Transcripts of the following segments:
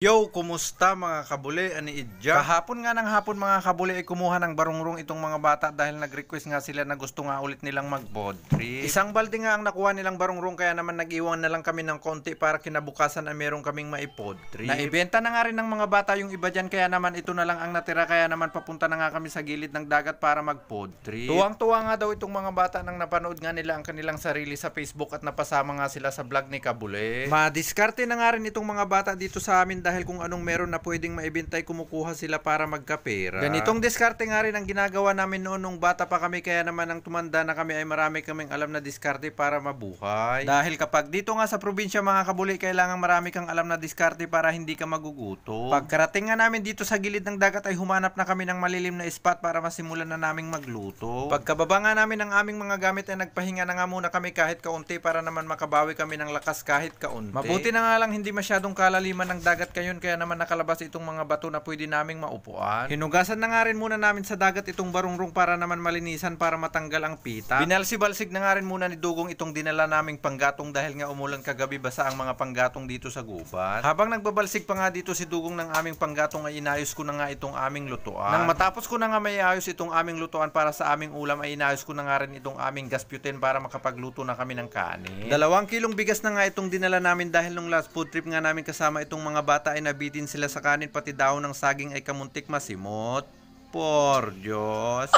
Yo, kumusta mga kabuli? Ani Idja? Kahapon nga ng hapon mga kabuli ay kumuha ng barungrong itong mga bata dahil nag-request nga sila na gusto nga ulit nilang mag-board trip. Isang balde nga ang nakuha nilang barungrong kaya naman nag-iwan na lang kami ng konti para kinabukasan ay meron kaming maipod trip. Naibenta na nga rin ng mga bata yung iba dyan kaya naman ito na lang ang natira kaya naman papunta na nga kami sa gilid ng dagat para mag-pod trip. Tuwang-tuwa nga daw itong mga bata nang napanood nga nila ang kanilang sarili sa Facebook at napasama nga sila sa vlog ni Kabule. Madiskarte na nga rin itong mga bata dito sa amin dahil kung anong meron na pwedeng maibenta ay kumukuha sila para magkapera. Ganitong diskarte nga rin ang ginagawa namin noon nung bata pa kami kaya naman ang tumanda na kami ay marami kaming alam na diskarte para mabuhay. Dahil kapag dito nga sa probinsya mga kabuli kailangan marami kang alam na diskarte para hindi ka magugutom. Pagkarating nga namin dito sa gilid ng dagat ay humanap na kami ng malilim na spot para masimulan na naming magluto. Pagkababa nga namin ng aming mga gamit ay nagpahinga na nga muna kami kahit kaunti para naman makabawi kami ng lakas kahit kaunti. Mabuti na nga lang hindi masyadong kalaliman ng dagat kayon kaya naman nakalabas itong mga bato na pwede naming maupuan. Hinugasan na nga rin muna namin sa dagat itong barungrong para naman malinisan para matanggal ang pita. Binalsi-balsig na nga rin muna ni Dugong itong dinala naming panggatong dahil nga umulan kagabi basa ang mga panggatong dito sa gubat. Habang nagbabalsig pa nga dito si Dugong ng aming panggatong ay inayos ko na nga itong aming lutuan. Nang matapos ko na nga may ayos itong aming lutuan para sa aming ulam ay inayos ko na nga rin itong aming gasputen para makapagluto na kami ng kanin. 2 kilong bigas na nga itong dinala namin dahil nung last food trip nga namin kasama itong mga bata ay nabitin sila sa kanin pati dahon ng saging ay kamuntik masimot. Por Diyos.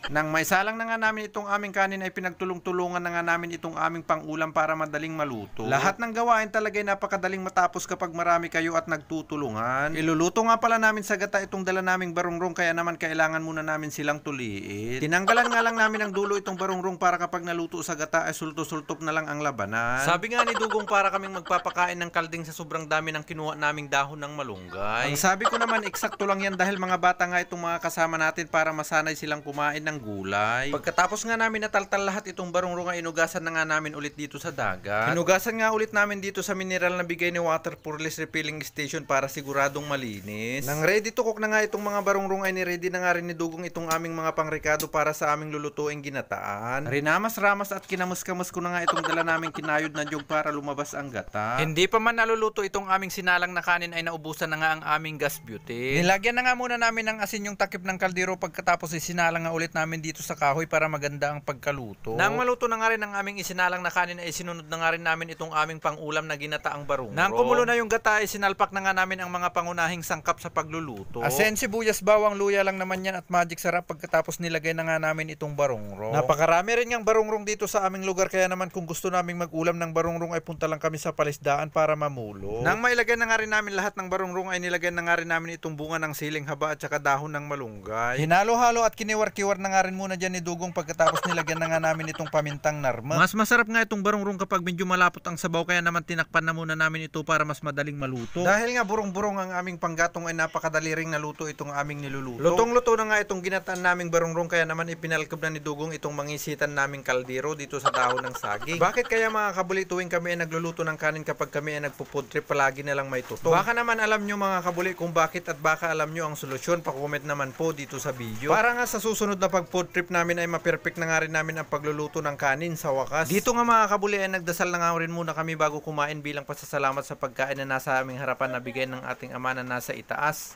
Nang may salang na nga namin itong aming kanin ay pinagtulong-tulungan na nga namin itong aming pangulam para madaling maluto. Lahat ng gawain talaga ay napakadaling matapos kapag marami kayo at nagtutulungan. Iluluto nga pala namin sa gata itong dala naming barungrong kaya naman kailangan muna namin silang tuliin. Tinanggalan nga lang namin ng dulo itong barungrong para kapag naluto sa gata ay sulto-sultop na lang ang labanan. Sabi nga ni Dugong para kaming magpapakain ng kalding sa sobrang dami ng kinuha naming dahon ng malunggay. Ang sabi ko naman eksakto lang yan dahil mga bata nga itong mga kasama natin para masanay silang kumain ng gulay. Pagkatapos nga namin nataltal lahat itong barungrong ay inugasan na nga namin ulit dito sa dagat. Hinugasan nga ulit namin dito sa mineral na bigay ni Water Purless Refilling Station para siguradong malinis. Nang ready to cook na nga itong mga barungrong ay ni-ready na nga rin ni Dugong itong aming mga pangrekado para sa aming lulutuing ginataan. Rinamas-ramas at kinamus-kamus ko na nga itong dala naming kinayod na jug para lumabas ang gata. Hindi pa man naluluto itong aming sinalang na kanin ay naubusan na nga ang aming gas butane. Nilagyan na nga muna namin ng asin yung takip ng kaldero pagkatapos isinalang nga ulit namin dito sa kahoy para maganda ang pagkaluto. Nang maluto na nga rin ang aming isinalang na kanin ay sinunod na nga rin namin itong aming pangulam na ginataang barungrong. Nang kumulo na yung gata ay sinalpak na nga namin ang mga pangunahing sangkap sa pagluluto. Asin, sibuyas, bawang, luya lang naman yan at magic sarap pagkatapos nilagay na nga namin itong barungrong. Napakarami rin yung barungrong dito sa aming lugar kaya naman kung gusto naming mag-ulam ng barungrong ay punta lang kami sa palisdaan para mamulo. Nang mailagay na nga rin namin lahat ng barungrong ay nilagay na nga rin namin itong bunga ng siling haba at saka dahon ng malunggay. Hinalo-halo at kiniwar-kiwar na nga rin muna dyan ni Dugong pagkatapos nilagyan na nga namin itong pamintang narma. Mas masarap nga itong barungrong kapag medyo malapot ang sabaw kaya naman tinakpan na muna namin ito para mas madaling maluto. Dahil nga burong-burong ang aming panggatong ay napakadali ring naluto itong aming niluluto. Lutong-luto na nga itong ginataan naming barungrong kaya naman ipinalkob na ni Dugong itong mangisitan naming kaldero dito sa dahon ng saging. Bakit kaya mga kabuli tuwing kami ay nagluluto ng kanin kapag kami ay nagpo-food trip palagi na lang may tutong? Baka naman alam nyo mga kabuli kung bakit at baka alam nyo ang solusyon, pa-comment naman po dito sa video. Para nga sa susunod na pag-food trip namin ay ma-perfect na nga rin namin ang pagluluto ng kanin sa wakas. Dito nga mga kabuli ay nagdasal na nga rin muna kami bago kumain bilang pasasalamat sa pagkain na nasa aming harapan na bigay ng ating ama na nasa itaas.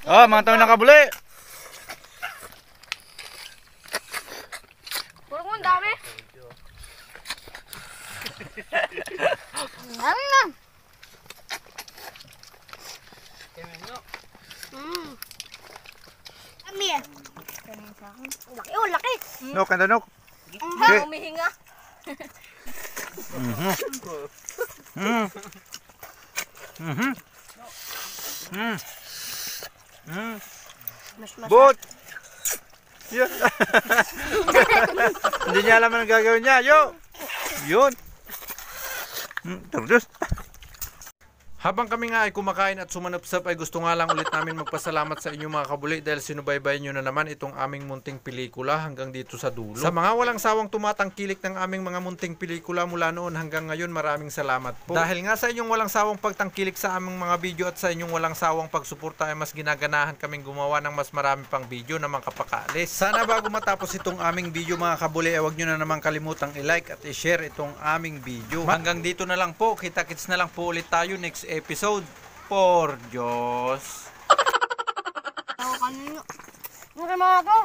Mga tao ng kabuli! Puro ang dami. Ang lang. Kami eh. Laki, oh laki. Nok, kanda nok. Umihinga. Bot! Yun. Hindi niya alam ang gagawin niya. Yun. Terus. Habang kami nga ay kumakain at sumanapsap ay gusto nga lang ulit namin magpasalamat sa inyo mga kabuli dahil sinubaybayan nyo na naman itong aming munting pelikula hanggang dito sa dulo. Sa mga walang sawang tumatangkilik ng aming mga munting pelikula mula noon hanggang ngayon maraming salamat po. Dahil nga sa inyong walang sawang pagtangkilik sa aming mga video at sa inyong walang sawang pagsuporta ay mas ginaganahan kaming gumawa ng mas marami pang video na makapakalis. Sana bago matapos itong aming video mga kabuli ay huwag nyo na naman kalimutang i-like at i-share itong aming video. Hanggang dito na lang po, kita-kits na lang po ulit tayo next episode. Por Diyos. Ako kanino. Ano kay mga to?